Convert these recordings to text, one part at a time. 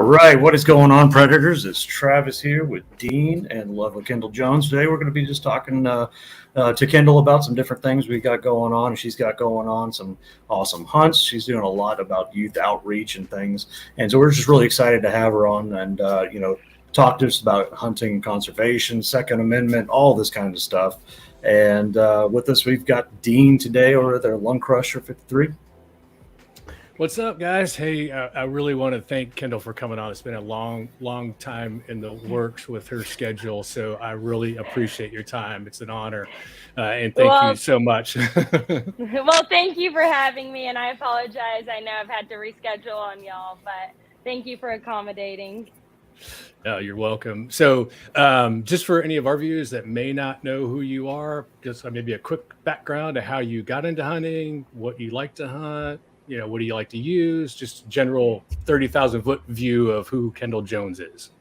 right, what is going on, Predators? It's Travis here with Dean and lovely Kendall Jones. Today we're going to be just talking to Kendall about some different things we got going on. And she's got going on some awesome hunts. She's doing a lot about youth outreach and things. And so we're just really excited to have her on and, talk to us about hunting, conservation, Second Amendment, all this kind of stuff. And with us, we've got Dean today over there, Lung Crusher 53. What's up, guys? Hey, I really want to thank Kendall for coming on. It's been a long time in the works with her schedule, so I really appreciate your time. It's an honor, and thank you so much. Well, thank you for having me, and I apologize. I know I've had to reschedule on y'all, but thank you for accommodating. Oh, you're welcome. So just for any of our viewers that may not know who you are, just maybe a quick background of how you got into hunting, what you like to hunt, what do you like to use? Just general 30,000 foot view of who Kendall Jones is.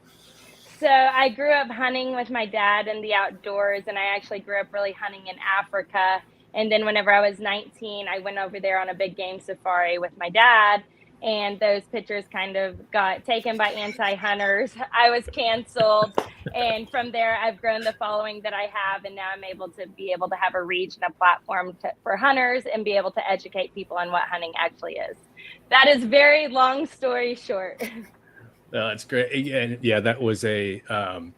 So I grew up hunting with my dad in the outdoors, and I actually grew up really hunting in Africa. And then whenever I was 19, I went over there on a big game safari with my dad, and those pictures kind of got taken by anti-hunters. I was canceled. And from there, I've grown the following that I have. And now I'm able to have a reach and a platform for hunters and be able to educate people on what hunting actually is. That is very long story short. That's great. And yeah, that was an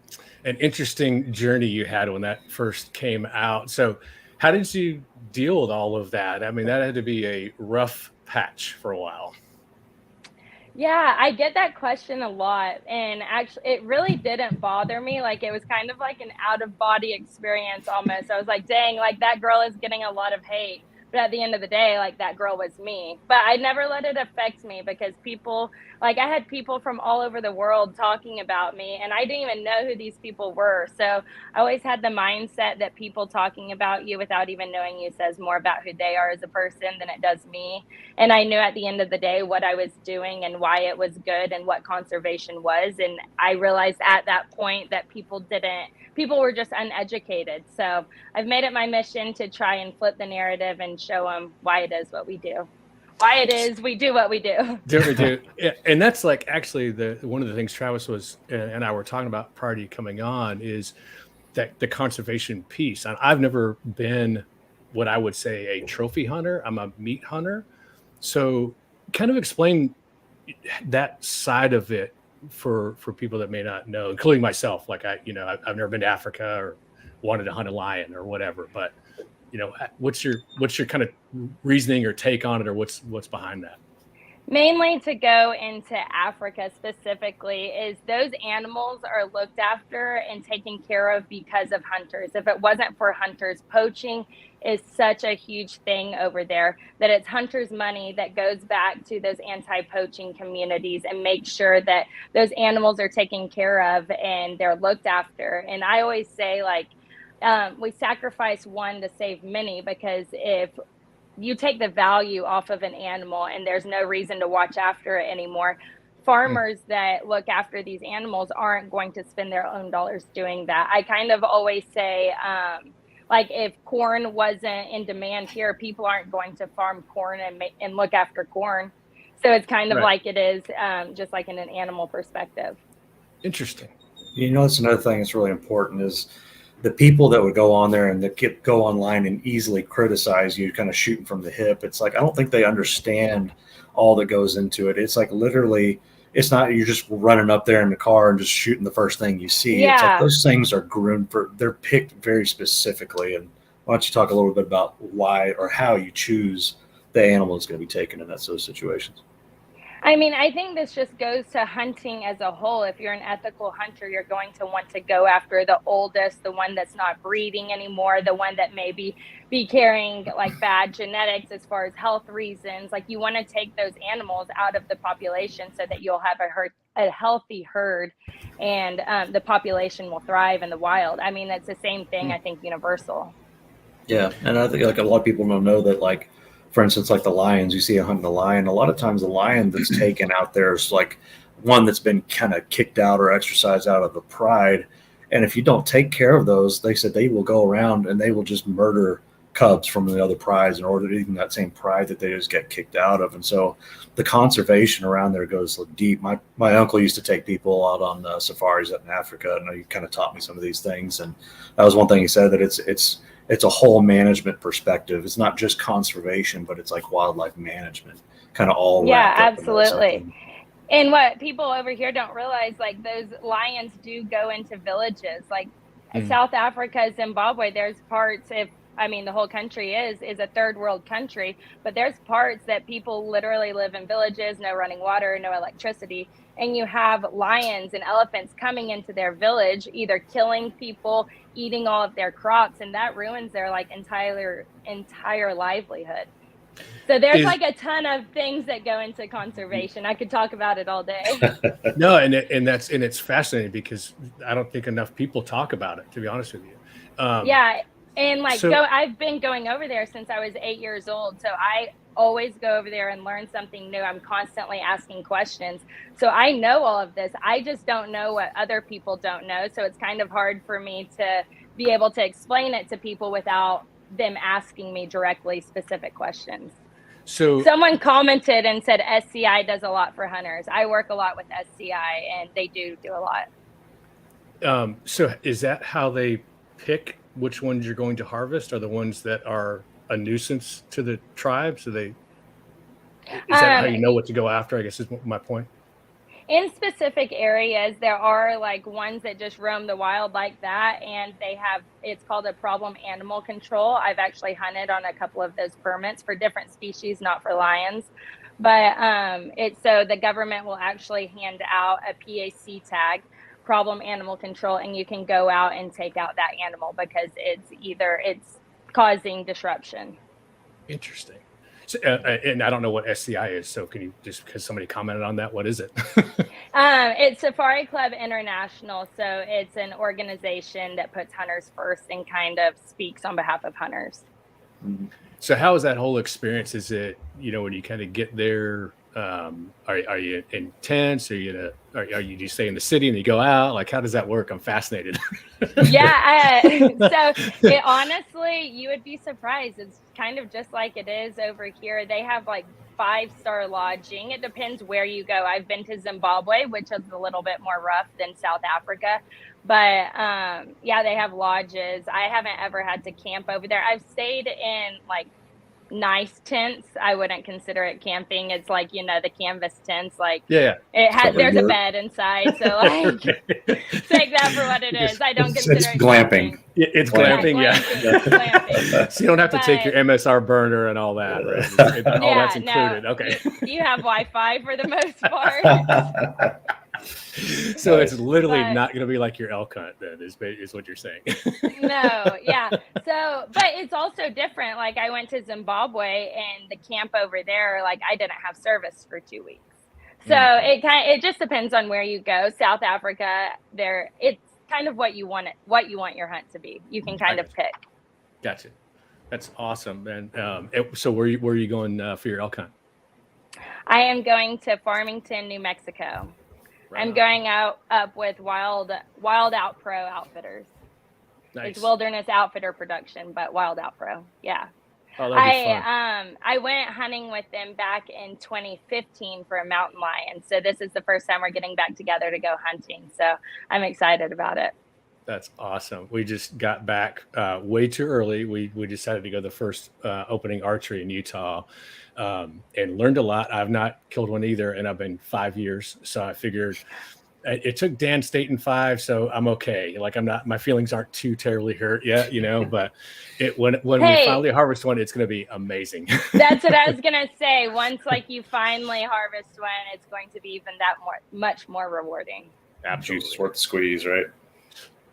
interesting journey you had when that first came out. So how did you deal with all of that? I mean, that had to be a rough patch for a while. Yeah, I get that question a lot. And actually, it really didn't bother me. Like, it was kind of like an out-of-body experience almost. I was like, dang, like that girl is getting a lot of hate. But at the end of the day, like that girl was me. But I never let it affect me because people, like I had people from all over the world talking about me and I didn't even know who these people were. So I always had the mindset that people talking about you without even knowing you says more about who they are as a person than it does me. And I knew at the end of the day what I was doing and why it was good and what conservation was. And I realized at that point that people were just uneducated. So I've made it my mission to try and flip the narrative and show them why it is what we do. Why it is we do what we do. Do. Yeah, and that's like actually one of the things Travis was and I were talking about prior to you coming on is that the conservation piece. And I've never been what I would say a trophy hunter. I'm a meat hunter. So kind of explain that side of it for people that may not know, including myself. Like I've never been to Africa or wanted to hunt a lion or whatever, but what's your kind of reasoning or take on it, or what's behind that? Mainly to go into Africa specifically is those animals are looked after and taken care of because of hunters. If it wasn't for hunters, poaching is such a huge thing over there that it's hunters' money that goes back to those anti-poaching communities and make sure that those animals are taken care of and they're looked after. And I always say, like, we sacrifice one to save many, because if you take the value off of an animal and there's no reason to watch after it anymore, farmers that look after these animals aren't going to spend their own dollars doing that. I kind of always say, like if corn wasn't in demand here, people aren't going to farm corn and look after corn. So it's kind of like it is just like in an animal perspective. Interesting. That's another thing that's really important is the people that would go on there and that go online and easily criticize you, kind of shooting from the hip. It's like, I don't think they understand all that goes into it. It's like literally, it's not you're just running up there in the car and just shooting the first thing you see. Yeah. It's like those things are groomed they're picked very specifically. And why don't you talk a little bit about why or how you choose the animal that's going to be taken in those situations? I mean, I think this just goes to hunting as a whole. If you're an ethical hunter, you're going to want to go after the oldest, the one that's not breeding anymore, the one that maybe be carrying like bad genetics as far as health reasons. Like you want to take those animals out of the population so that you'll have a healthy herd and the population will thrive in the wild. I mean, that's the same thing, I think, universal. Yeah. And I think like a lot of people don't know that, like, for instance, like the lions, you see a hunting a lion. A lot of times the lion that's taken out there is like one that's been kind of kicked out or exercised out of the pride. And if you don't take care of those, they said they will go around and they will just murder cubs from the other prides in order to even that same pride that they just get kicked out of. And so the conservation around there goes deep. My uncle used to take people out on safaris in Africa, and he kind of taught me some of these things. And that was one thing he said, that it's a whole management perspective. It's not just conservation, but it's like wildlife management, kind of all. Yeah, absolutely. And what people over here don't realize, like those lions do go into villages, like South Africa, Zimbabwe. There's parts, the whole country is a third world country, but there's parts that people literally live in villages, no running water, no electricity. And you have lions and elephants coming into their village, either killing people, eating all of their crops, and that ruins their like entire livelihood. So there's like a ton of things that go into conservation. I could talk about it all day. No, and it's fascinating because I don't think enough people talk about it, to be honest with you. Yeah, and I've been going over there since I was 8 years old. So I always go over there and learn something new. I'm constantly asking questions. So I know all of this. I just don't know what other people don't know. So it's kind of hard for me to be able to explain it to people without them asking me directly specific questions. So someone commented and said SCI does a lot for hunters. I work a lot with SCI, and they do a lot. So is that how they pick which ones you're going to harvest? Are the ones that are a nuisance to the tribe? So is that how you know what to go after, I guess is my point? In specific areas, there are like ones that just roam the wild like that, and it's called a problem animal control. I've actually hunted on a couple of those permits for different species, not for lions. But so the government will actually hand out a PAC tag, problem animal control, and you can go out and take out that animal because it's causing disruption. Interesting. So, and I don't know what SCI is, so can you, just because somebody commented on that, what is it? It's Safari Club International, so it's an organization that puts hunters first and kind of speaks on behalf of hunters. So how is that whole experience? Is it, when you kind of get there, are you in tents? Do you stay in the city and you go out? Like, how does that work? I'm fascinated. Yeah. So honestly, you would be surprised. It's kind of just like it is over here. They have like 5-star lodging. It depends where you go. I've been to Zimbabwe, which is a little bit more rough than South Africa. But yeah, they have lodges. I haven't ever had to camp over there. I've stayed in like nice tents. I wouldn't consider it camping. It's like, the canvas tents, like there's a bed inside, so like take that for what it is. I don't consider it glamping. Camping. It's glamping, yeah. Glamping. So you don't have to take your MSR burner and all that, right? All that's included. No, okay. You have Wi-Fi for the most part. So it's literally not going to be like your elk hunt, then, is what you're saying. No, yeah. So, but it's also different. Like I went to Zimbabwe, and the camp over there, like I didn't have service for 2 weeks. So it just depends on where you go. South Africa, it's kind of what you want your hunt to be. You can kind of pick. Gotcha. That's awesome. And so where are you going for your elk hunt? I am going to Farmington, New Mexico. Right. I'm going up with Wild Out Pro Outfitters. Nice. It's Wilderness Outfitter Production, but Wild Out Pro. Yeah. Oh, that'd be fun. I went hunting with them back in 2015 for a mountain lion. So this is the first time we're getting back together to go hunting. So I'm excited about it. That's awesome. We just got back way too early. We decided to go the first opening archery in Utah and learned a lot. I've not killed one either, and I've been 5 years. So I figured it took Dan Staten 5, so I'm okay. Like my feelings aren't too terribly hurt yet, but when we finally harvest one, it's going to be amazing. That's what I was going to say. Once you finally harvest one, it's going to be even much more rewarding. Absolutely. Juice worth the squeeze, right?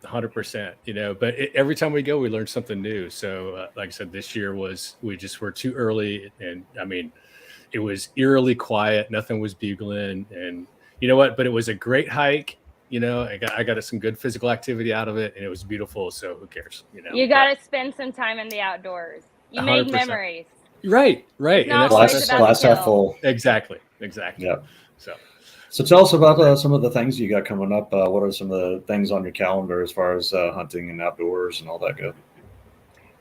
100%, but every time we go, we learn something new. So like I said, this year we just were too early, and it was eerily quiet. Nothing was bugling, and you know what, but it was a great hike. I got some good physical activity out of it, and it was beautiful. So who cares? You got to spend some time in the outdoors. You 100%. Made memories. Right. And that's glass half full. Exactly. Yeah. So tell us about some of the things you got coming up. What are some of the things on your calendar as far as hunting and outdoors and all that good?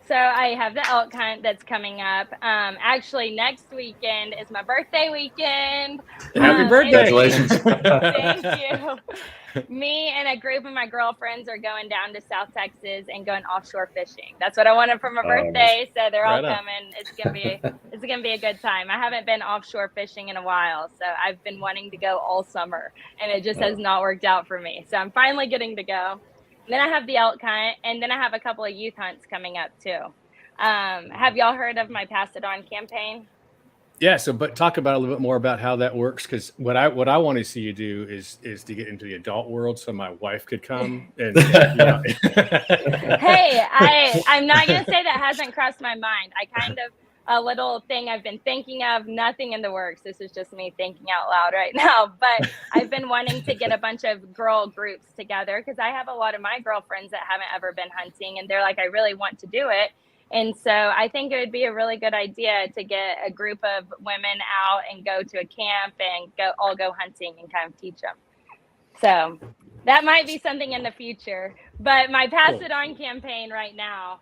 So I have the elk hunt that's coming up. Actually, next weekend is my birthday weekend. Happy birthday! Congratulations. Thank you. Me and a group of my girlfriends are going down to South Texas and going offshore fishing. That's what I wanted for my birthday. So they're all coming. It's gonna be a good time. I haven't been offshore fishing in a while, so I've been wanting to go all summer, and it just has not worked out for me. So I'm finally getting to go. And then I have the elk hunt, and then I have a couple of youth hunts coming up too. Have y'all heard of my Pass It On campaign? Yeah. So, but talk about a little bit more about how that works, because what I want to see you do is to get into the adult world, so my wife could come. And Hey, I'm not gonna say that hasn't crossed my mind. A little thing I've been thinking of, nothing in the works. This is just me thinking out loud right now. But I've been wanting to get a bunch of girl groups together, because I have a lot of my girlfriends that haven't ever been hunting, and they're like, I really want to do it. And so I think it would be a really good idea to get a group of women out and go to a camp and all go hunting and kind of teach them. So that might be something in the future. But my Pass It On campaign right now,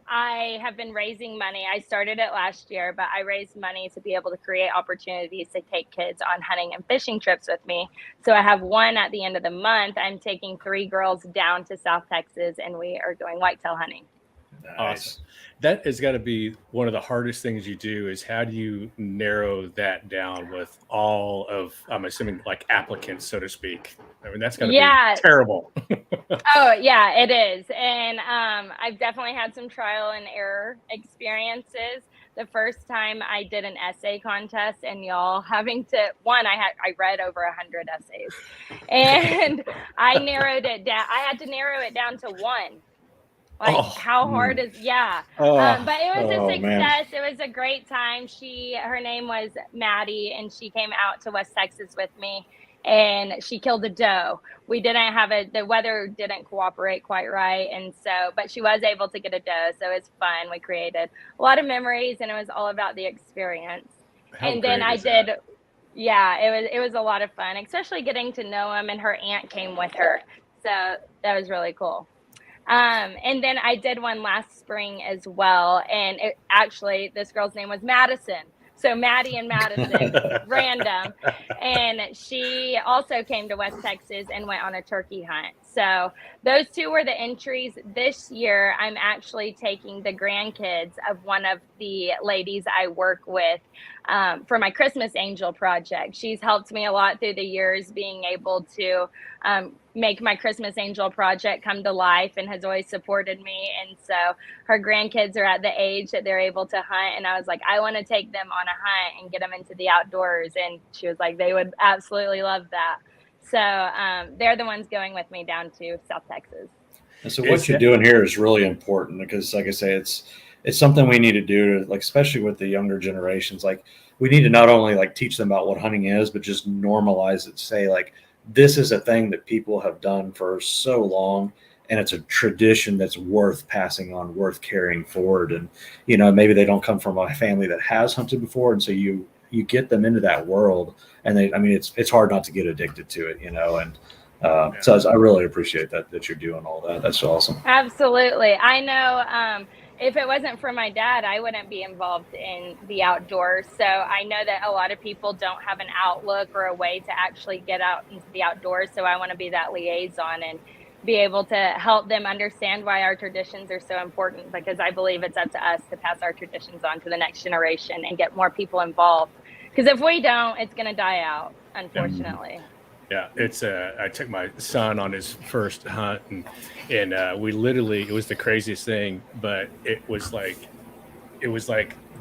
I have been raising money. I started it last year, but I raised money to be able to create opportunities to take kids on hunting and fishing trips with me. So I have one at the end of the month. I'm taking 3 girls down to South Texas, and we are going whitetail hunting. Nice. Awesome. That has got to be one of the hardest things you do, is how do you narrow that down with all of, I'm assuming, like applicants, so to speak? I mean, that's got to be terrible. Oh, yeah, it is. And I've definitely had some trial and error experiences. The first time I did an essay contest, and y'all having to, I read over 100 essays, and I narrowed it down. I had to narrow it down to 1. How hard is, but it was a success. Man. It was a great time. Her name was Maddie, and she came out to West Texas with me, and she killed a doe. We didn't have the weather didn't cooperate quite right. And so, but she was able to get a doe. So it's fun. We created a lot of memories, and it was all about the experience. It was a lot of fun, especially getting to know him, and her aunt came with her. So that was really cool. And then I did one last spring as well. And this girl's name was Madison. So Maddie and Madison, random. And she also came to West Texas and went on a turkey hunt. So those 2 were the entries. This year, I'm actually taking the grandkids of one of the ladies I work with for my Christmas Angel project. She's helped me a lot through the years, being able to make my Christmas Angel project come to life, and has always supported me. And so her grandkids are at the age that they're able to hunt. And I was like, I want to take them on a hunt and get them into the outdoors. And she was like, they would absolutely love that. So they're the ones going with me down to South Texas. And so what you're doing here is really important, because like I say, it's something we need to do to, like, especially with the younger generations. Like, we need to not only like teach them about what hunting is, but just normalize it. Say, like, this is a thing that people have done for so long, and it's a tradition that's worth passing on, worth carrying forward. And, maybe they don't come from a family that has hunted before. And so you get them into that world, and it's hard not to get addicted to it, and so I really appreciate that you're doing all that. That's awesome. Absolutely. I know if it wasn't for my dad, I wouldn't be involved in the outdoors. So I know that a lot of people don't have an outlook or a way to actually get out into the outdoors. So I want to be that liaison and be able to help them understand why our traditions are so important, because I believe it's up to us to pass our traditions on to the next generation and get more people involved. Because if we don't, it's going to die out, unfortunately. Yeah, I took my son on his first hunt, and we literally, it was the craziest thing, but it was like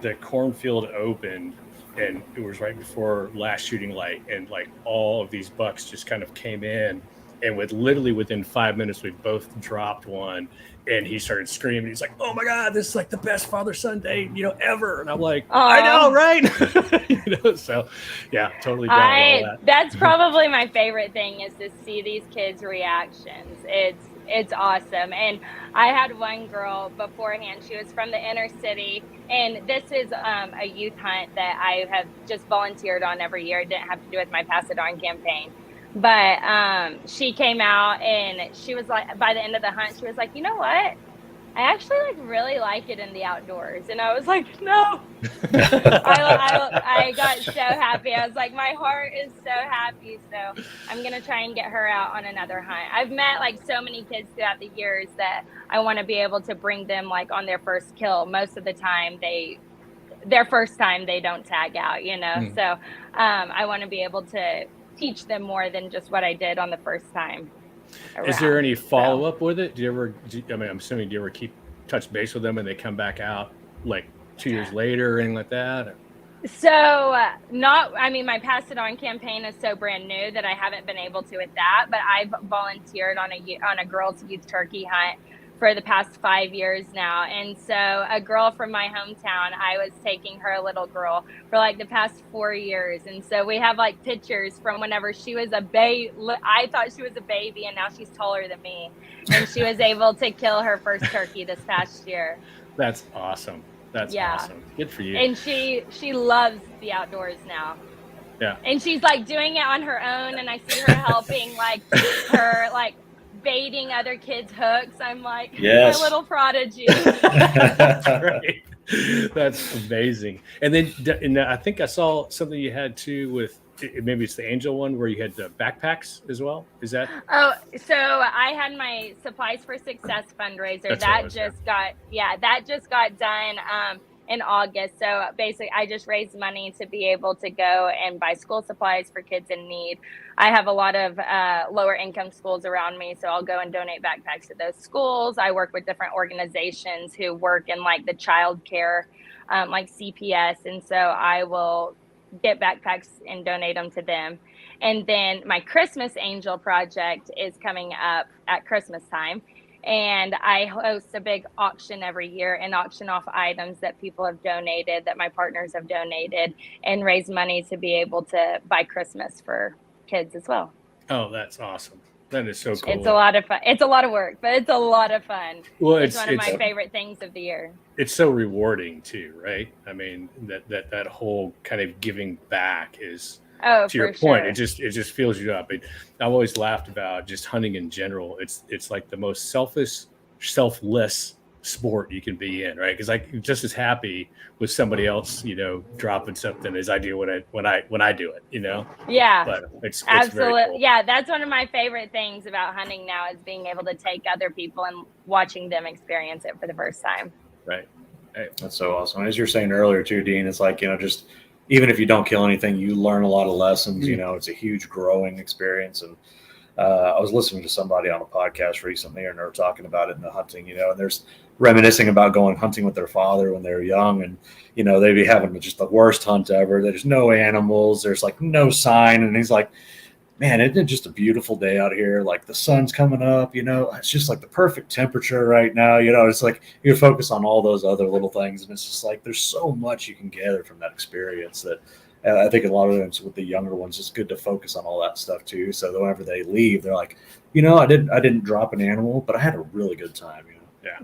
the cornfield opened, and it was right before last shooting light, and like all of these bucks just kind of came in, and within 5 minutes we both dropped one, and he started screaming. He's like, "Oh my God, this is like the best father-son date, ever!" And I'm like, "I know, right?" So yeah, totally down with all that. That's probably my favorite thing, is to see these kids' reactions. It's awesome. And I had one girl beforehand. She was from the inner city, and this is a youth hunt that I have just volunteered on every year. It didn't have to do with my Pass It On campaign. But she came out, and she was like, by the end of the hunt, she was like, "You know what? I actually really like it in the outdoors, and I was like, no. I got so happy. I was like, my heart is so happy. So I'm gonna try and get her out on another hunt. I've met so many kids throughout the years that I want to be able to bring them on their first kill. Most of the time, their first time they don't tag out, So I want to be able to teach them more than just what I did on the first time around. Is there any follow up with it? I'm assuming, do you ever keep touch base with them and they come back out 2 years later or anything like that? So my Pass It On campaign is so brand new that I haven't been able to with that, but I've volunteered on a girls' youth turkey hunt for the past 5 years now. And so a girl from my hometown, I was taking her little girl for the past 4 years. And so we have pictures from whenever she was a baby. I thought she was a baby, and now she's taller than me. And she was able to kill her first turkey this past year. That's awesome. That's awesome. Good for you. And she loves the outdoors now. Yeah. And she's doing it on her own, and I see her helping her baiting other kids' hooks. I'm like, yes. My little prodigy. That's great. That's amazing. And then I think I saw something you had too with, maybe it's the Angel one, where you had the backpacks as well. Is that? Oh, so I had my Supplies for Success fundraiser. That just got done in August. So basically, I just raised money to be able to go and buy school supplies for kids in need. I have a lot of lower income schools around me, so I'll go and donate backpacks to those schools. I work with different organizations who work in the child care, like CPS, and so I will get backpacks and donate them to them. And then my Christmas Angel project is coming up at Christmas time. And I host a big auction every year and auction off items that people have donated, that my partners have donated, and raise money to be able to buy Christmas for kids as well. Oh, that's awesome. That is so cool. It's a lot of fun. It's a lot of work, but it's a lot of fun. Well, it's one of my favorite things of the year. It's so rewarding too, right? I mean, that whole kind of giving back is, to your point, it just fills you up. I've always laughed about just hunting in general. It's like the most selfless sport you can be in, right? Because I'm just as happy with somebody else, dropping something as I do when I do it, Yeah, but it's absolutely. very cool. Yeah, that's one of my favorite things about hunting now, is being able to take other people and watching them experience it for the first time. Right. Hey. That's so awesome. As you're saying earlier too, Dean, it's just even if you don't kill anything, you learn a lot of lessons. It's a huge growing experience. And I was listening to somebody on a podcast recently, and they were talking about it in the hunting, and there's reminiscing about going hunting with their father when they were young, and they'd be having just the worst hunt ever. There's no animals, there's no sign, and he's like, man, isn't it just a beautiful day out here? The sun's coming up, it's just the perfect temperature right now. It's you focus on all those other little things, and it's just there's so much you can gather from that experience that I think a lot of times with the younger ones, it's good to focus on all that stuff too. So whenever they leave, they're like, I didn't drop an animal, but I had a really good time.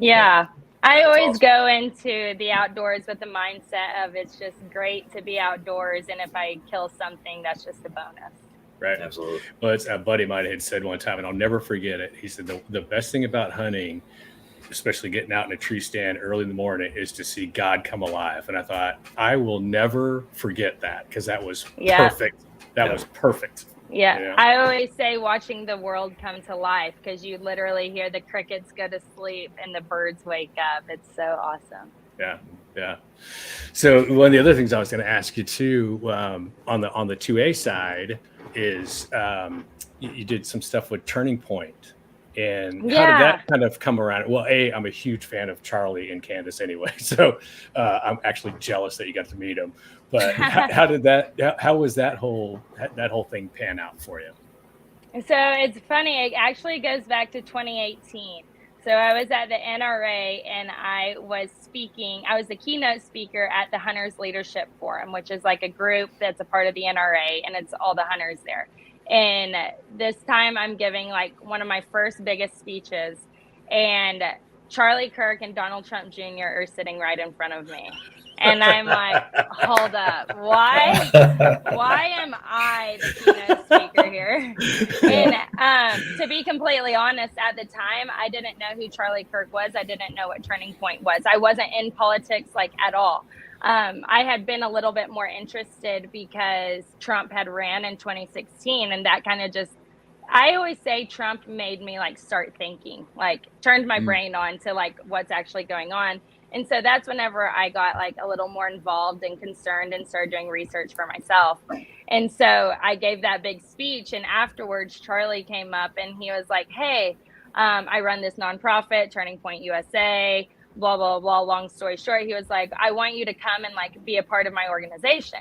Yeah. I always awesome. go into the outdoors with the mindset of it's just great to be outdoors, and if I kill something, that's just a bonus. Right. Absolutely. Well, it's a buddy of mine had said one time, and I'll never forget it. He said the best thing about hunting, especially getting out in a tree stand early in the morning, is to see God come alive. And I thought, I will never forget that, because that was perfect. That was perfect. Yeah. I always say watching the world come to life, because you literally hear the crickets go to sleep and the birds wake up. It's so awesome. Yeah. Yeah. So one of the other things I was going to ask you too, on the 2A side, is you did some stuff with Turning Point. And how did that kind of come around? Well, I'm a huge fan of Charlie and Candace anyway, so I'm actually jealous that you got to meet them. But how was that whole thing pan out for you? So it's funny. It actually goes back to 2018. So I was at the NRA, and I was speaking. I was the keynote speaker at the Hunters Leadership Forum, which is a group that's a part of the NRA, and it's all the hunters there. And this time I'm giving one of my first biggest speeches, and Charlie Kirk and Donald Trump Jr. are sitting right in front of me. And I'm like, hold up, why am I the keynote speaker here? And to be completely honest, at the time, I didn't know who Charlie Kirk was. I didn't know what Turning Point was. I wasn't in politics like at all. I had been a little bit more interested because Trump had ran in 2016, and that kind of just, I always say Trump made me like start thinking, like turned my brain on to like what's actually going on. And so that's whenever I got like a little more involved and concerned and started doing research for myself. And so I gave that big speech, and afterwards Charlie came up and he was like, hey, I run this nonprofit, Turning Point USA, blah, blah, blah. Long story short, he was like, I want you to come and like be a part of my organization.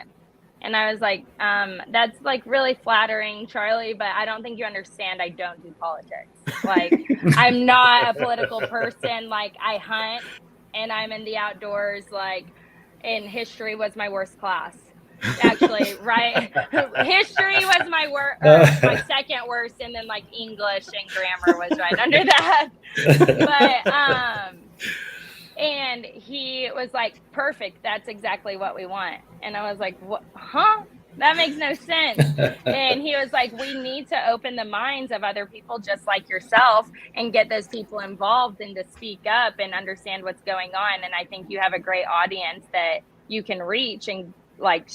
And I was like, that's like really flattering, Charlie, but I don't think you understand. I don't do politics. Like, I'm not a political person. Like, I hunt and I'm in the outdoors. Like, and history was my worst class. Actually, right? History was my second worst, and then like English and grammar was right under that. But and he was like, perfect, that's exactly what we want. And I was like, what? Huh? That makes no sense. And he was like, we need to open the minds of other people just like yourself and get those people involved and to speak up and understand what's going on. And I think you have a great audience that you can reach and like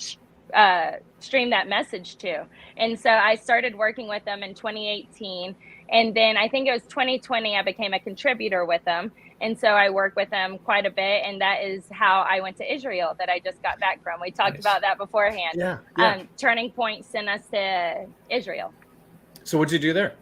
stream that message to. And so I started working with them in 2018. And then I think it was 2020, I became a contributor with them. And so I work with them quite a bit. And that is how I went to Israel that I just got back from. We talked about that beforehand. Yeah. Turning Point sent us to Israel. So what'd you do there?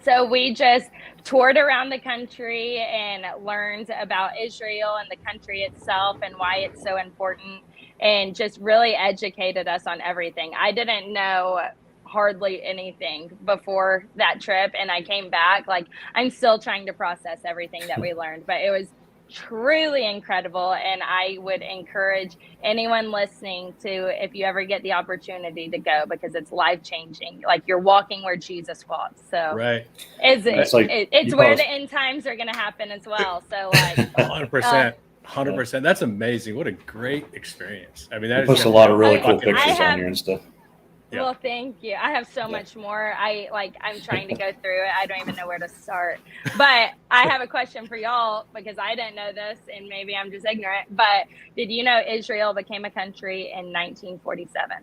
So we just toured around the country and learned about Israel and the country itself and why it's so important, and just really educated us on everything. I didn't know hardly anything before that trip, and I came back like I'm still trying to process everything that we learned, but it was truly incredible. And I would encourage anyone listening to, if you ever get the opportunity, to go, because it's life-changing. Like, you're walking where Jesus walked. So right, it's where the end times are going to happen as well. So like 100%. That's amazing. What a great experience. I mean, that puts a lot of really cool pictures on here and stuff. Yeah. Well, thank you. I have so much more. I'm trying to go through it. I don't even know where to start. But I have a question for y'all, because I didn't know this, and maybe I'm just ignorant. But did you know Israel became a country in 1947?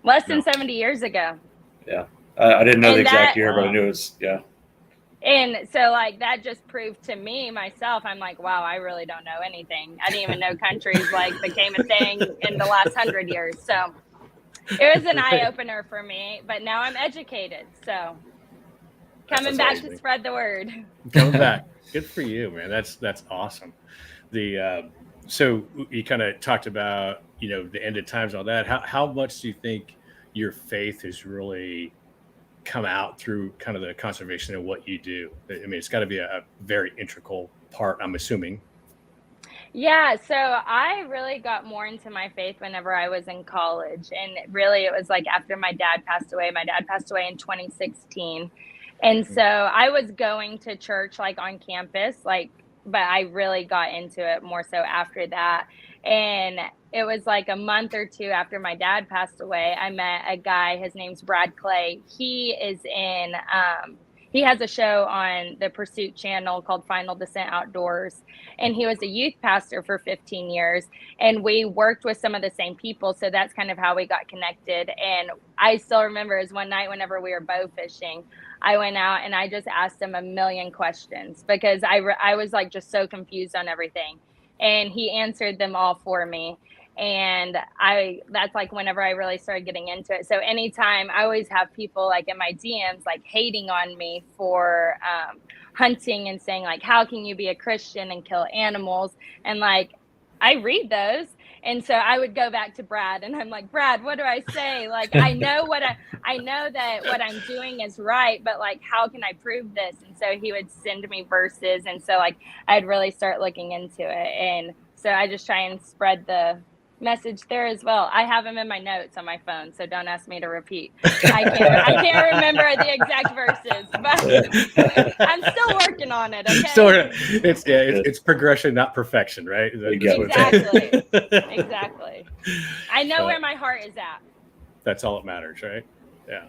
Less than 70 years ago. Yeah. I didn't know the exact year, but I knew it was, And so like that just proved to me myself, I'm like, wow, I really don't know anything. I didn't even know countries like became a thing in the last 100 years. So it was an eye-opener for me, but now I'm educated. So coming back to spread the word. Coming back. Good for you, man. That's awesome. So you kind of talked about, the end of times, all that. How much do you think your faith has really come out through kind of the conservation of what you do? I mean, it's got to be a very integral part, I'm assuming. Yeah, so I really got more into my faith whenever I was in college. And really, it was like after my dad passed away. My dad passed away in 2016. And so I was going to church like on campus, but I really got into it more so after that. And it was like a month or two after my dad passed away, I met a guy. His name's Brad Clay. He is in he has a show on the Pursuit channel called Final Descent Outdoors. And he was a youth pastor for 15 years. And we worked with some of the same people. So that's kind of how we got connected. And I still remember is one night whenever we were bow fishing, I went out and I just asked him a million questions because I was like just so confused on everything. And he answered them all for me. And that's like whenever I really started getting into it. So anytime, I always have people like in my DMs, like hating on me for hunting and saying like, how can you be a Christian and kill animals? And like, I read those. And so I would go back to Brad and I'm like, Brad, what do I say? Like, I know that what I'm doing is right, but like, how can I prove this? And so he would send me verses. And so like, I'd really start looking into it. And so I just try and spread the message there as well. I have them in my notes on my phone, so don't ask me to repeat. I can't remember the exact verses, but I'm still working on it. Okay. So it's progression, not perfection, right? Exactly. Exactly. I know where my heart is at. That's all that matters, right? Yeah.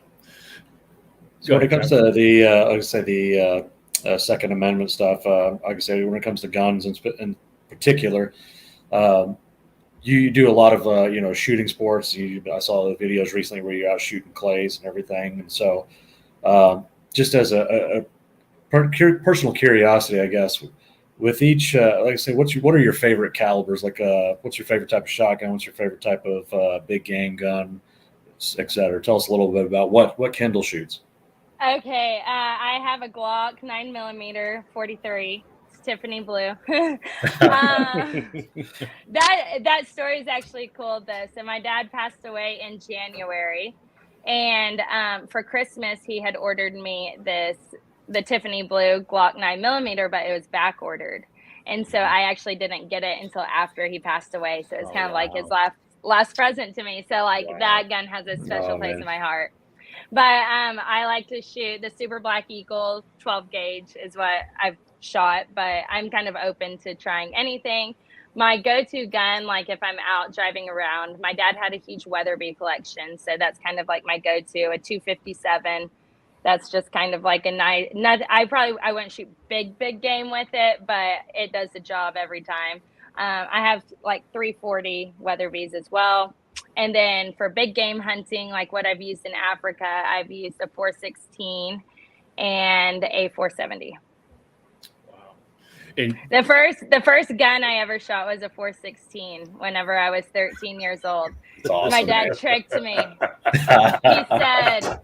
So when it comes to the, like I say, the Second Amendment stuff, like I say, when it comes to guns in particular, you do a lot of shooting sports. I saw the videos recently where you're out shooting clays and everything, and so just as a personal curiosity, I guess, with each, like I say, what are your favorite calibers? Like, what's your favorite type of shotgun? What's your favorite type of big game gun, et cetera? Tell us a little bit about what Kendall shoots. Okay, I have a Glock 9mm 43. It's Tiffany blue. That story is actually cool though. So my dad passed away in January, and for Christmas he had ordered me the Tiffany blue Glock 9mm, but it was back ordered, and so I actually didn't get it until after he passed away. So it's kind of like his last present to me. So like that gun has a special place in my heart. But I like to shoot the Super Black Eagle 12 gauge is what I've shot, but I'm kind of open to trying anything. My go-to gun, like if I'm out driving around, my dad had a huge Weatherby collection, so that's kind of like my go-to, a 257. That's just kind of like a nice. I wouldn't shoot big game with it, but it does the job every time. I have like 340 Weatherbys as well. And then for big game hunting, like what I've used in Africa, I've used a 416 and a 470. Wow. And the first gun I ever shot was a 416 whenever I was 13 years old. Awesome, my dad tricked me. He said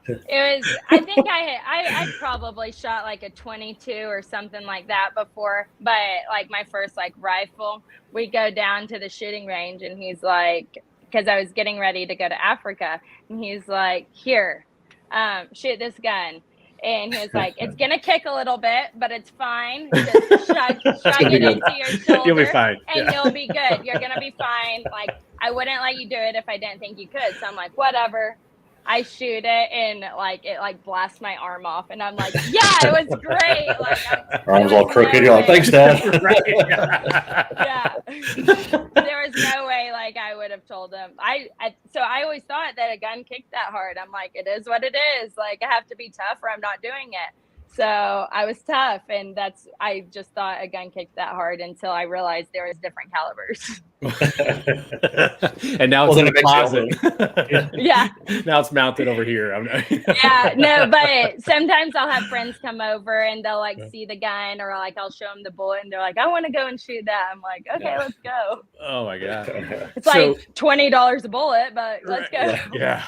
it was, I think I probably shot like a 22 or something like that before, but like my first like rifle, we go down to the shooting range and he's like, because I was getting ready to go to Africa, and he's like, here, shoot this gun. And he was like, it's going to kick a little bit, but it's fine. Just shrug it into your shoulder. You'll be fine. And you'll be good. You're going to be fine. Like, I wouldn't let you do it if I didn't think you could. So I'm like, whatever. I shoot it and like it like blasts my arm off, and I'm like, yeah, it was great. Like, arm's all crooked. You're like, thanks, Dad. Yeah, there was no way like I would have told him. So I always thought that a gun kicked that hard. I'm like, it is what it is. Like I have to be tough, or I'm not doing it. So I was tough, and I just thought a gun kicked that hard until I realized there was different calibers. And now it's in the closet. Yeah. Now it's mounted over here. Yeah, no, but sometimes I'll have friends come over and they'll like see the gun, or like I'll show them the bullet and they're like, I want to go and shoot that. I'm like, okay, let's go. Oh my God. It's like $20 a bullet, but let's go. Yeah.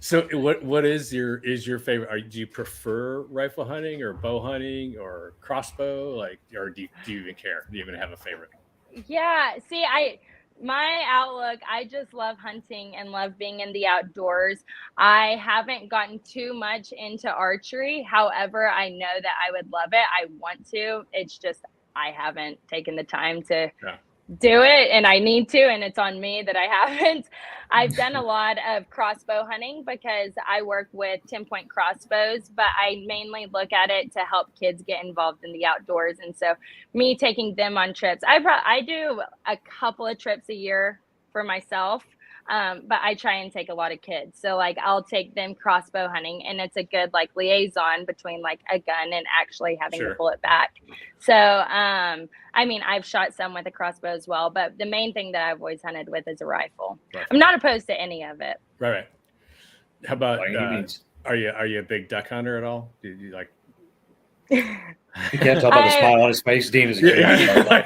So what is your favorite? Do you prefer rifle hunting or bow hunting or crossbow? Like, or do you even care? Do you even have a favorite? Yeah. See, my outlook, I just love hunting and love being in the outdoors. I haven't gotten too much into archery. However, I know that I would love it. I want to. It's just I haven't taken the time to do it, and I need to, and it's on me that I haven't. I've done a lot of crossbow hunting because I work with 10-point crossbows, but I mainly look at it to help kids get involved in the outdoors. And so me taking them on trips, I do a couple of trips a year for myself, but I try and take a lot of kids. So like I'll take them crossbow hunting, and it's a good like liaison between like a gun and actually having the bullet back. So I mean, I've shot some with a crossbow as well, but the main thing that I've always hunted with is a rifle. I'm not opposed to any of it. Right. How about are you a big duck hunter at all? Do you like? You can't tell by the smile on his face. Dean is a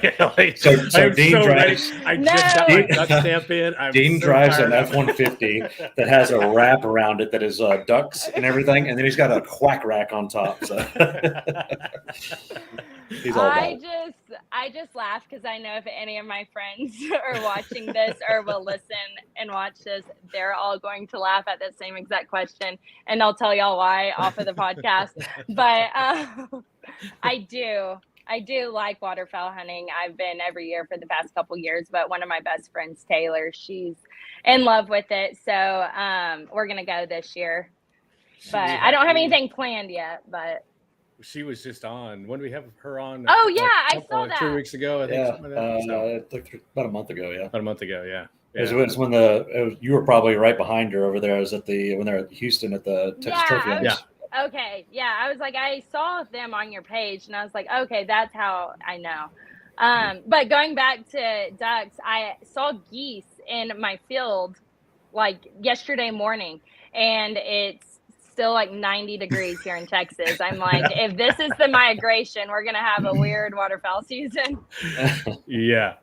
kid. So Dean drives. I just got my duck stamp in. Dean drives an F-150 that has a wrap around it that is ducks and everything, and then he's got a quack rack on top. So he's all about it. I just laugh because I know if any of my friends are watching this or will listen and watch this, they're all going to laugh at that same exact question, and I'll tell y'all why off of the podcast. But I do. I do like waterfowl hunting. I've been every year for the past couple years, but one of my best friends, Taylor, she's in love with it. So we're going to go this year. But I don't have anything planned yet, but she was just on. When did we have her on? Oh, yeah, I saw that. 2 weeks ago, I think. Yeah, Something like that. about a month ago. Yeah, about a month ago. Yeah. It was when you were probably right behind her over there. I was when they're at Houston at the Texas Trophy Hunts. Yeah. Okay. Yeah. I was like, I saw them on your page and I was like, okay, that's how I know. But going back to ducks, I saw geese in my field like yesterday morning, and it's still like 90 degrees here in Texas. I'm like, if this is the migration, we're going to have a weird waterfowl season. Yeah.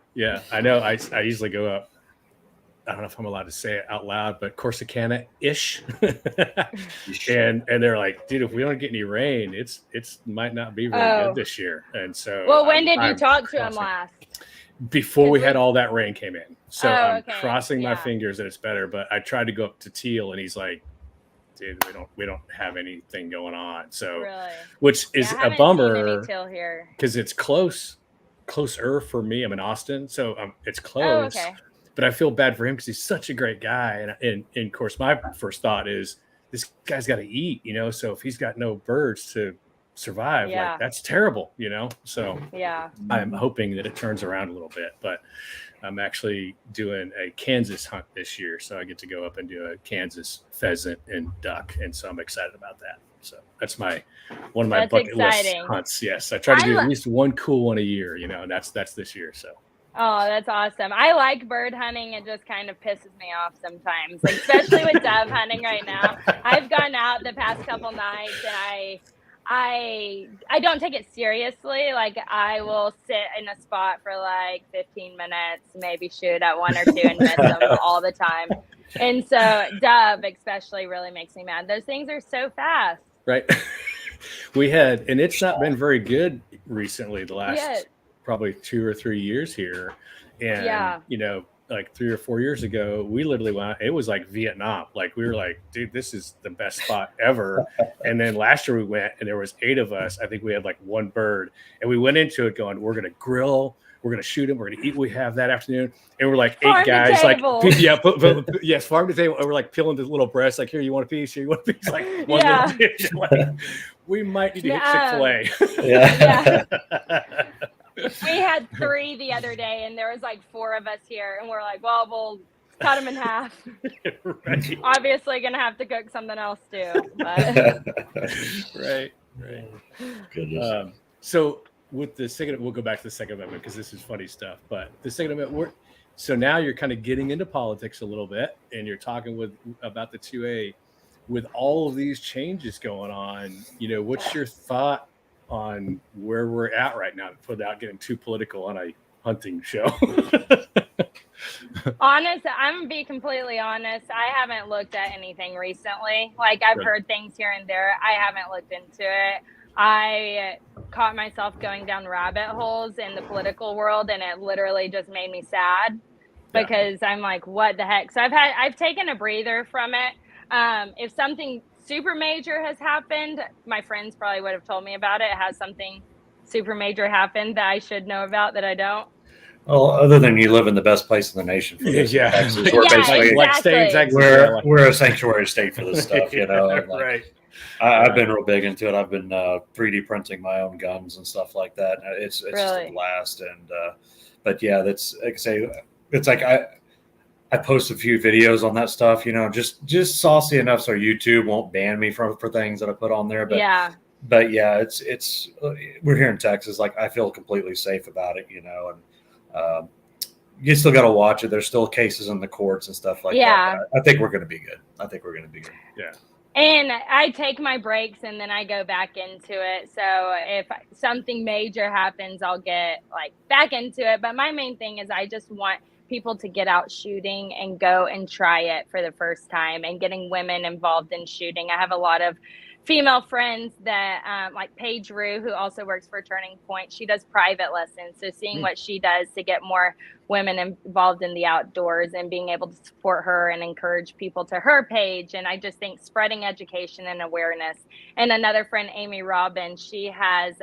I know. I usually go up. I don't know if I'm allowed to say it out loud, but Corsicana-ish. and they're like, dude, if we don't get any rain, it's might not be very good this year. And so well, when did you talk to him last? Before we had all that rain came in. So I'm okay. crossing my fingers that it's better, but I tried to go up to Teal and he's like, dude, we don't have anything going on. So which is a bummer because it's closer for me. I'm in Austin, so it's close. Oh, okay. But I feel bad for him because he's such a great guy. And of course, my first thought is this guy's got to eat, so if he's got no birds to survive, like that's terrible, So I'm hoping that it turns around a little bit. But I'm actually doing a Kansas hunt this year. So I get to go up and do a Kansas pheasant and duck. And so I'm excited about that. So that's one of my bucket list hunts. Yes. I try to do at least one cool one a year, and that's this year. So. Oh, that's awesome. I like bird hunting. It just kind of pisses me off sometimes, especially with dove hunting right now. I've gone out the past couple nights and I don't take it seriously. Like I will sit in a spot for like 15 minutes, maybe shoot at one or two and miss them all the time. And so dove especially really makes me mad. Those things are so fast. Right. And it's not been very good recently, the last probably 2 or 3 years here. And, like 3 or 4 years ago, we literally went, it was like Vietnam. Like we were like, dude, this is the best spot ever. And then last year we went and there was 8 of us. I think we had like one bird and we went into it going, we're going to grill, we're going to shoot him, we're going to eat what we have that afternoon. And we're like farm 8 guys, like, yes, farm to table. And we're like peeling the little breasts, like, here, you want a piece? Here, you want a piece? Like one little dish. Like, we might need to hit Chick-fil-A. Yeah. We had 3 the other day, and there was like 4 of us here, and we're like, well, we'll cut them in half. Right. Obviously, gonna have to cook something else too. But. Right. Goodness. So with the second, we'll go back to the Second Amendment because this is funny stuff. But the Second Amendment, so now you're kind of getting into politics a little bit, and you're talking about the 2A. With all of these changes going on, what's your thought on where we're at right now without getting too political on a hunting show? I'm gonna be completely honest. I haven't looked at anything recently. Like I've heard things here and there. I haven't looked into it. I caught myself going down rabbit holes in the political world, and it literally just made me sad because I'm like, what the heck? So I've taken a breather from it. If something super major has happened, my friends probably would have told me about it. Has something super major happened that I should know about that I don't? Well, other than you live in the best place in the nation for this, Texas, we're a sanctuary state for this stuff, Right. I've been real big into it. I've been 3D printing my own guns and stuff like that. It's really? Just a blast. And but yeah, that's like I say, it's like I post a few videos on that stuff, just saucy enough so YouTube won't ban me for things that I put on there. But it's we're here in Texas. Like I feel completely safe about it, and you still got to watch it. There's still cases in the courts and stuff like that. I think we're going to be good. Yeah. And I take my breaks and then I go back into it. So if something major happens, I'll get like back into it. But my main thing is I just want people to get out shooting and go and try it for the first time and getting women involved in shooting. I have a lot of female friends that like Paige Rue, who also works for Turning Point. She does private lessons. So seeing what she does to get more women involved in the outdoors and being able to support her and encourage people to her page. And I just think spreading education and awareness. And another friend, Amy Robbins, she has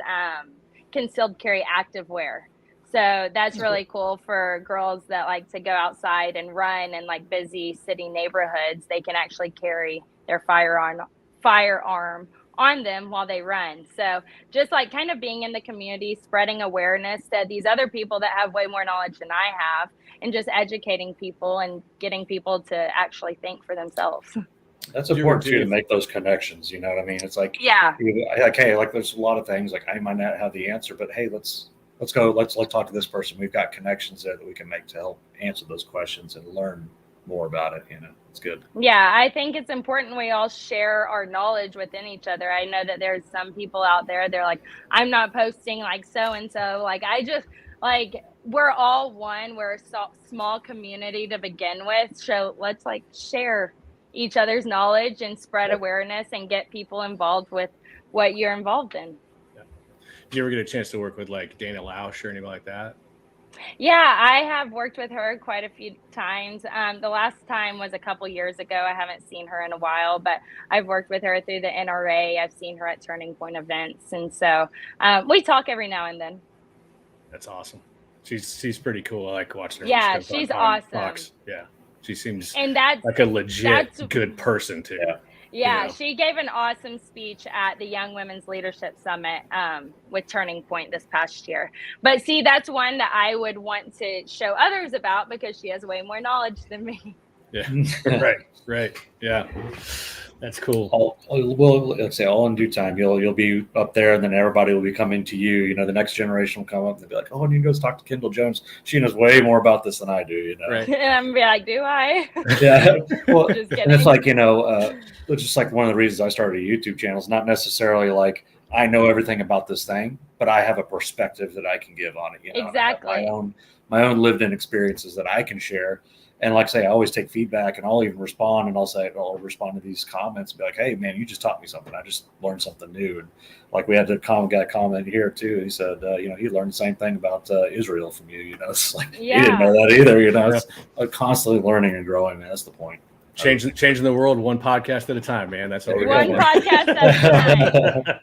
concealed carry active wear. So that's really cool for girls that like to go outside and run in like busy city neighborhoods. They can actually carry their firearm on them while they run. So just like kind of being in the community, spreading awareness to these other people that have way more knowledge than I have, and just educating people and getting people to actually think for themselves. That's important too, to make those connections. You know what I mean? It's like, yeah, like, hey, like there's a lot of things like I might not have the answer, but hey, let's go. Let's talk to this person. We've got connections there that we can make to help answer those questions and learn more about it. You know, it's good. Yeah, I think it's important we all share our knowledge within each other. I know that there's some people out there, they're like, I'm not posting like so and so. Like, I just like, we're all one. We're a small community to begin with. So let's like share each other's knowledge and spread awareness and get people involved with what you're involved in. Yeah. Did you ever get a chance to work with like Dana Lausch or anybody like that? Yeah, I have worked with her quite a few times. The last time was a couple years ago. I haven't seen her in a while, but I've worked with her through the NRA. I've seen her at Turning Point events. And so we talk every now and then. That's awesome. She's pretty cool. I like watching her. Yeah, she's awesome. Fox. Yeah. She seems and that's like a legit good person too. Yeah, she gave an awesome speech at the Young Women's Leadership Summit with Turning Point this past year. But see, that's one that I would want to show others about because she has way more knowledge than me. Yeah, right. Yeah, that's cool. Let's say all in due time. You'll be up there, and then everybody will be coming to you. You know, the next generation will come up and they'll be like, "Oh, I need to go talk to Kendall Jones. She knows way more about this than I do." You know, right. And I'm gonna be like, "Do I?" Yeah. Well, and it's like it's just like one of the reasons I started a YouTube channel is not necessarily like I know everything about this thing, but I have a perspective that I can give on it. You know, exactly. My own lived-in experiences that I can share. And like I say, I always take feedback, and I'll even respond, and I'll respond to these comments and be like, "Hey, man, you just taught me something. I just learned something new." And like we had the guy comment here too. He said, he learned the same thing about Israel from you. You know, it's like he didn't know that either. You know, it's constantly learning and growing. Man, that's the point. Changing the world one podcast at a time, man. That's all we're doing. One podcast at a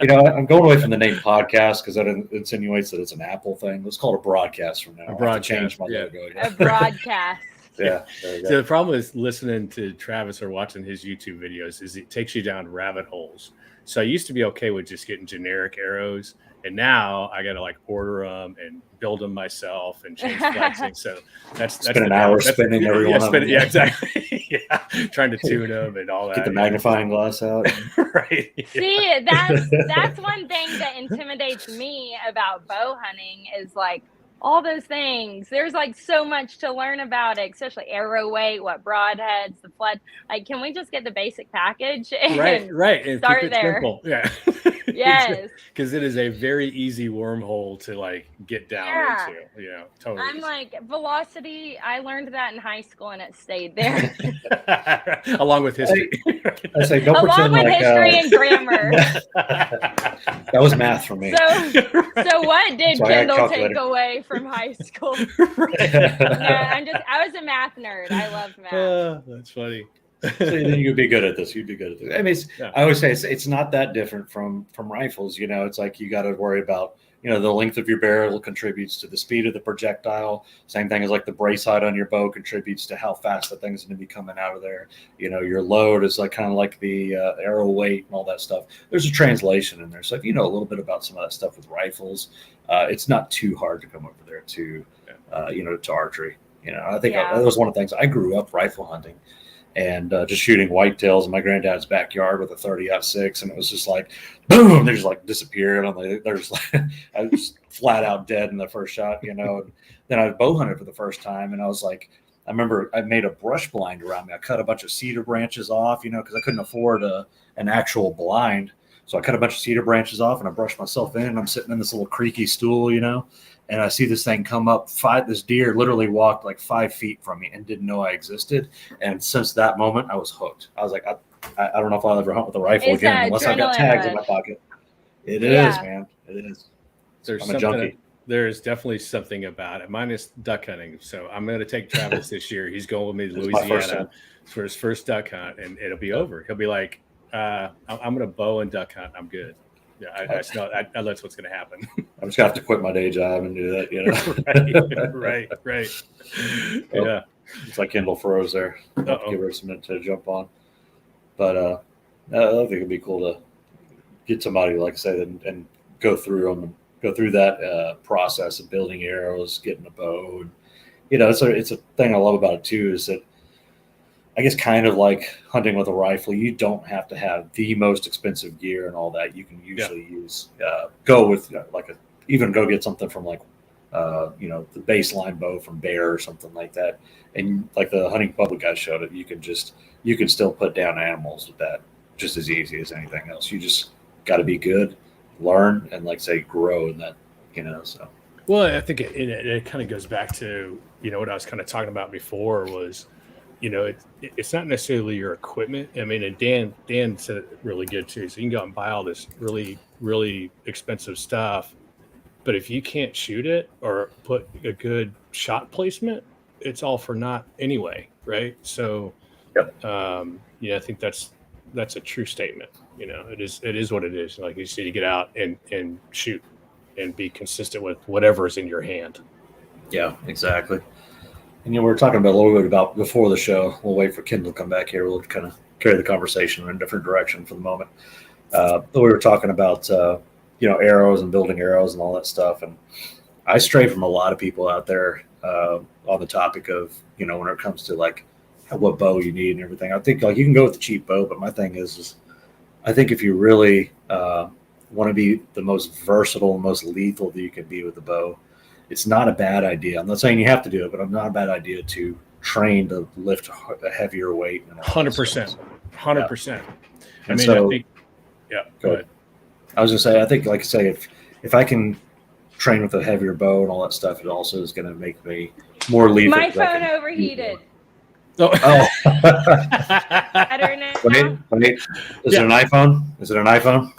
time. I'm going away from the name podcast because that insinuates that it's an Apple thing. Let's call it a broadcast from now. A broadcast. Change my logo. A broadcast. Yeah. So the problem is listening to Travis or watching his YouTube videos is it takes you down rabbit holes. So I used to be okay with just getting generic arrows, and now I got to like order them and build them myself and change flexing. So that's an hour spinning every one of them. Yeah, exactly. Yeah, trying to tune them and all that. Get the magnifying glass out. Right. Yeah. See, that's one thing that intimidates me about bow hunting is like all those things. There's like so much to learn about it, especially arrow weight, what broadheads, the flood. Like, can we just get the basic package? And right. And start keep it there. Simple. Yeah. Yes. Because it is a very easy wormhole to like get down into. You know, totally. I'm like, velocity, I learned that in high school and it stayed there. Along with history. I say, don't Along pretend with like history and grammar. That was math for me. So what did Kendall take away from high school? I was a math nerd. I love math. That's funny. So then you'd be good at this. You'd be good at this. I mean, I always say it's not that different from rifles. You know, it's like you got to worry about, the length of your barrel contributes to the speed of the projectile. Same thing as like the brace height on your bow contributes to how fast the thing's going to be coming out of there. Your load is like kind of like the arrow weight and all that stuff. There's a translation in there. So if you know a little bit about some of that stuff with rifles, it's not too hard to come over there to archery. I think that was one of the things. I grew up rifle hunting and just shooting whitetails in my granddad's backyard with a 30-06, and it was just like, boom, they just like disappeared. They're just like, I was flat out dead in the first shot, And then I bow hunted for the first time, and I was like, I remember I made a brush blind around me. I cut a bunch of cedar branches off, because I couldn't afford an actual blind. So I cut a bunch of cedar branches off, and I brushed myself in, and I'm sitting in this little creaky stool, and I see this thing come up. This deer literally walked like 5 feet from me and didn't know I existed. And since that moment, I was hooked. I was like, I don't know if I'll ever hunt with a rifle again unless I've got tags in my pocket. It is, man. It is. I'm a junkie. There is definitely something about it, minus duck hunting. So I'm going to take Travis this year. He's going with me to Louisiana for his first duck hunt, and it'll be over. He'll be like, I'm going to bow and duck hunt. I'm good. Yeah, that's what's going to happen. I'm just gonna have to quit my day job and do that. Right. Yeah. It's like Kendall froze there. I'll have to give her some minute to jump on. But I think it'd be cool to get somebody, like I said, and go through that process of building arrows, getting a bow. And, it's a thing I love about it too, is that I guess kind of like hunting with a rifle, you don't have to have the most expensive gear and all that. You can usually use go with even go get something from the baseline bow from Bear or something like that. And like the hunting public guys showed it, you can still put down animals with that just as easy as anything else. You just got to be good, learn, and grow in that, so. Well, I think it kind of goes back to, what I was kind of talking about before was, it's not necessarily your equipment. I mean, and Dan said it really good too. So you can go out and buy all this really, really expensive stuff, but if you can't shoot it or put a good shot placement, it's all for naught anyway, right? So, I think that's a true statement. It is what it is. Like you see, to get out and shoot and be consistent with whatever is in your hand. Yeah, exactly. And we were talking about a little bit about before the show. We'll wait for Kendall to come back here. We'll kind of carry the conversation in a different direction for the moment. But we were talking about arrows and building arrows and all that stuff. And I stray from a lot of people out there on the topic of when it comes to what bow you need and everything. I think you can go with the cheap bow, but my thing is I think if you really want to be the most versatile and most lethal that you can be with the bow, it's not a bad idea. I'm not saying you have to do it, but it's not a bad idea to train to lift a heavier weight. 100%. 100%. I think, go ahead. I was gonna say, I think, like I say, if I can train with a heavier bow and all that stuff, it also is going to make me more lethal. My phone overheated. Oh. Better now? Wait. Is it an iPhone? Is it an iPhone?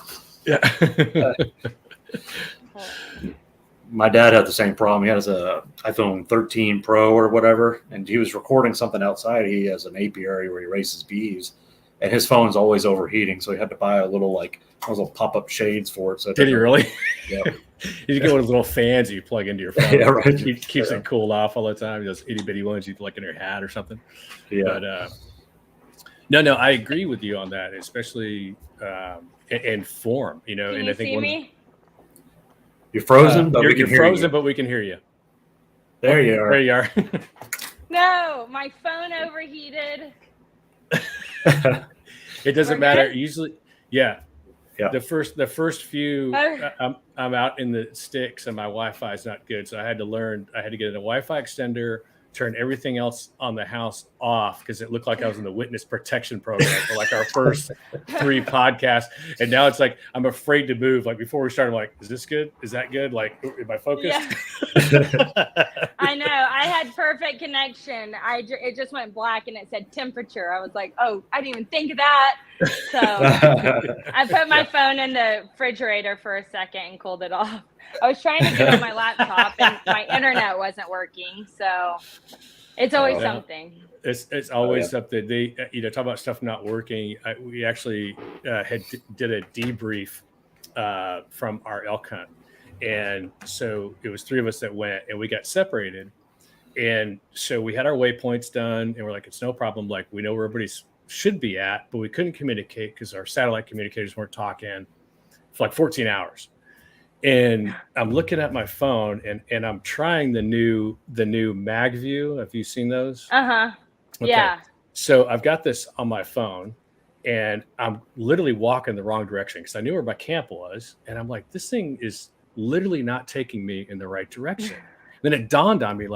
Yeah. My dad had the same problem. He has a iPhone 13 Pro or whatever, and he was recording something outside. He has an apiary where he raises bees, and his phone's always overheating. So he had to buy a little those little pop-up shades for it. So did he really? Yeah. You get one of those little fans you plug into your phone. Yeah, right. Keeps it cooled off all the time. Those itty bitty ones you plug in your hat or something. Yeah. But no, I agree with you on that, especially in form. Can and you I think see me? You're frozen, but we can you're hear frozen, you. but we can hear you. There you are. There you are. No, my phone overheated. It doesn't matter. Usually, yeah. The first few, I'm out in the sticks and my Wi-Fi is not good, so I had to get a Wi-Fi extender, turn everything else on the house off because it looked like I was in the witness protection program for our first 3 podcasts. And now it's I'm afraid to move. Before we started, is this good? Is that good? Am I focused? Yeah. I know. I had perfect connection. It just went black and it said temperature. I was like, oh, I didn't even think of that. So I put my phone in the refrigerator for a second and cooled it off. I was trying to get on my laptop and my internet wasn't working. So it's always something. It's always something. They, talk about stuff not working. We actually did a debrief from our elk hunt. And so it was 3 of us that went and we got separated. And so we had our waypoints done and we're like, it's no problem. We know where everybody should be at, but we couldn't communicate because our satellite communicators weren't talking for 14 hours. And I'm looking at my phone and I'm trying the new mag view. Have you seen those? Uh-huh. Okay. Yeah. So I've got this on my phone and I'm literally walking the wrong direction because I knew where my camp was. And I'm like, this thing is literally not taking me in the right direction. Then it dawned on me,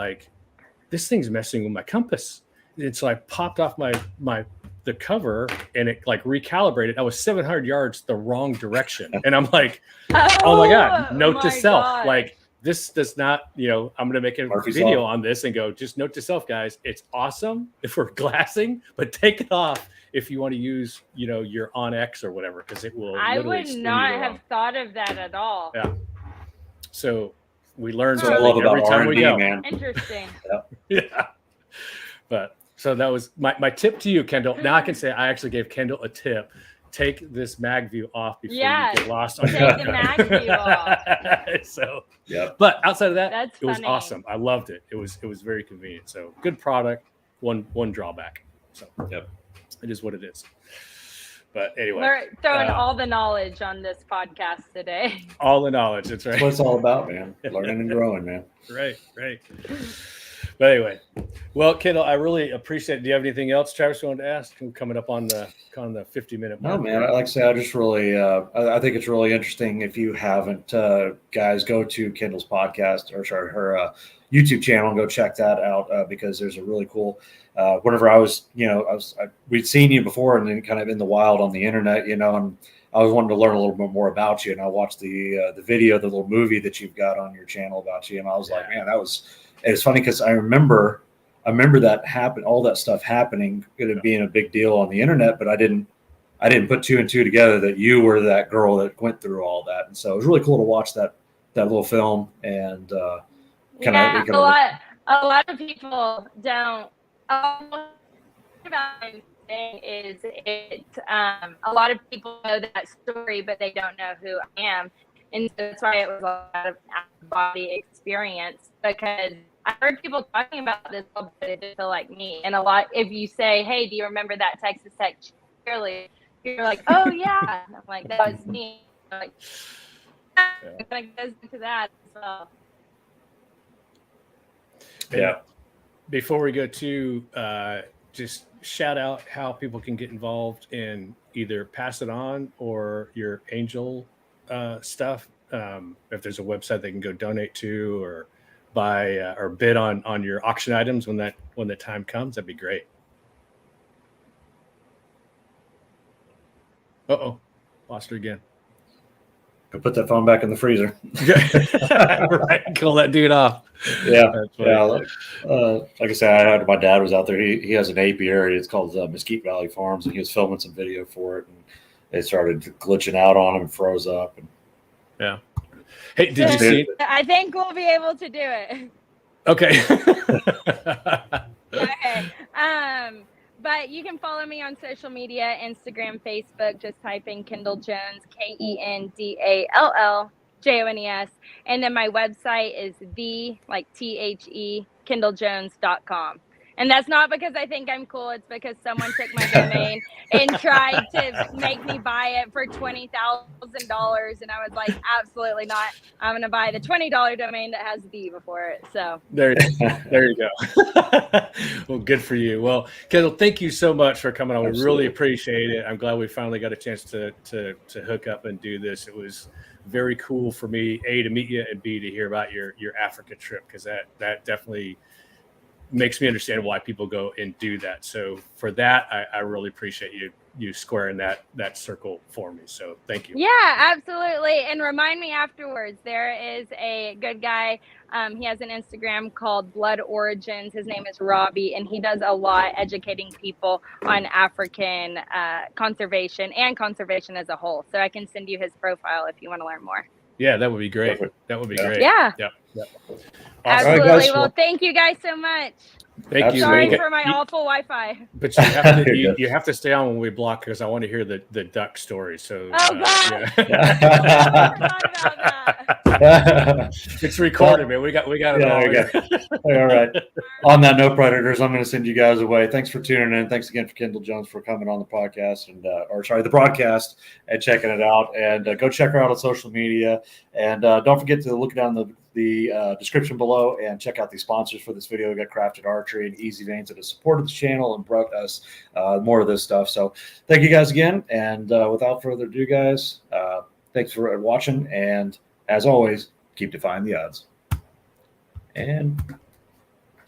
this thing's messing with my compass. And so I popped off the cover and it recalibrated. I was 700 yards the wrong direction. And I'm like, oh my God, note to self. God. This does not, I'm going to make a video on this and go, just note to self, guys. It's awesome if we're glassing, but take it off if you want to use, your OnX or whatever, because it will. I would not have thought of that at all. Yeah. So we learn something every time we go. Man. Interesting. Yeah. But so that was my tip to you, Kendall. Now I can say I actually gave Kendall a tip take this mag view off before Yeah, you get lost on take the mag view off. So, Yeah. but outside of that, That's it was funny. awesome. I loved it. It was very convenient. So good product. One drawback. So Yep. it is what it is. But anyway, We're throwing all the knowledge on this podcast today. all the knowledge. That's right. That's what it's all about, man. Learning and growing, man. Right. But anyway, well, Kendall, I really appreciate it. Do you have anything else, Travis, you wanted to ask? We're coming up on the 50-minute mark. No, man. Like I say, I just really, I think it's really interesting. If you haven't, guys, go to Kendall's podcast or sorry, her YouTube channel and go check that out because there's a really cool. Whenever I was, we'd seen you before and then kind of in the wild on the internet, and I was wanting to learn a little bit more about you. And I watched the video, the little movie that you've got on your channel about you, and I was like, man, it's funny because I remember that happened, all that stuff happening, it being a big deal on the internet, but I didn't put two and two together that you were that girl that went through all that. And so it was really cool to watch that little film and a lot of people don't. About thing is it. A lot of people know that story, but they don't know who I am, and so that's why it was a lot of out-of-body experience because I heard people talking about this, but it didn't feel like me. And a lot, if you say, "Hey, do you remember that Texas Tech cheerleader?" You're like, "Oh yeah," and I'm like, "That was me." I'm like, it kind of goes into that as well. Yeah. Before we go to just shout out how people can get involved in either Pass It On or your angel stuff. If there's a website they can go donate to or buy or bid on your auction items when the time comes, that'd be great. Lost her again. I put that phone back in the freezer. Right, call that dude off. Yeah. Like I said, my dad was out there. He has an apiary. It's called Mesquite Valley Farms, and he was filming some video for it, and it started glitching out on him and froze up. And yeah. Hey, did you see? I think we'll be able to do it. Okay. Okay. But you can follow me on social media, Instagram, Facebook. Just type in Kendall Jones, KendallJones. And then my website is KendallJones.com. And that's not because I think I'm cool. It's because someone took my domain and tried to make me buy it for $20,000. And I was like, absolutely not. I'm going to buy the $20 domain that has the before it. So there you go. Well, good for you. Well, Kendall, thank you so much for coming on. We really appreciate it. I'm glad we finally got a chance to hook up and do this. It was very cool for me, A, to meet you, and B, to hear about your Africa trip, because that definitely makes me understand why people go and do that. So for that, I really appreciate you squaring that circle for me. So thank you. Yeah, absolutely. And remind me afterwards. There is a good guy. He has an Instagram called Blood Origins. His name is Robbie, and he does a lot educating people on African conservation and conservation as a whole. So I can send you his profile if you want to learn more. Yeah, that would be great. That would be great. Yeah. Yep. Awesome. Absolutely. Right, well, thank you guys so much. Thank you. Sorry for my awful Wi-Fi. But you have to stay on when we block, because I want to hear the duck story. So God. Yeah. I forgot about that. It's recorded, man. We got it all. All right. On that note, Predators, I'm going to send you guys away. Thanks for tuning in. Thanks again for Kendall Jones for coming on the podcast the broadcast and checking it out. And go check her out on social media. And don't forget to look down the description below and check out the sponsors for this video. We got Crafted Archery and Easy Veins that have supported the channel and brought us more of this stuff. So thank you guys again. And without further ado, guys, thanks for watching. And as always, keep defying the odds. And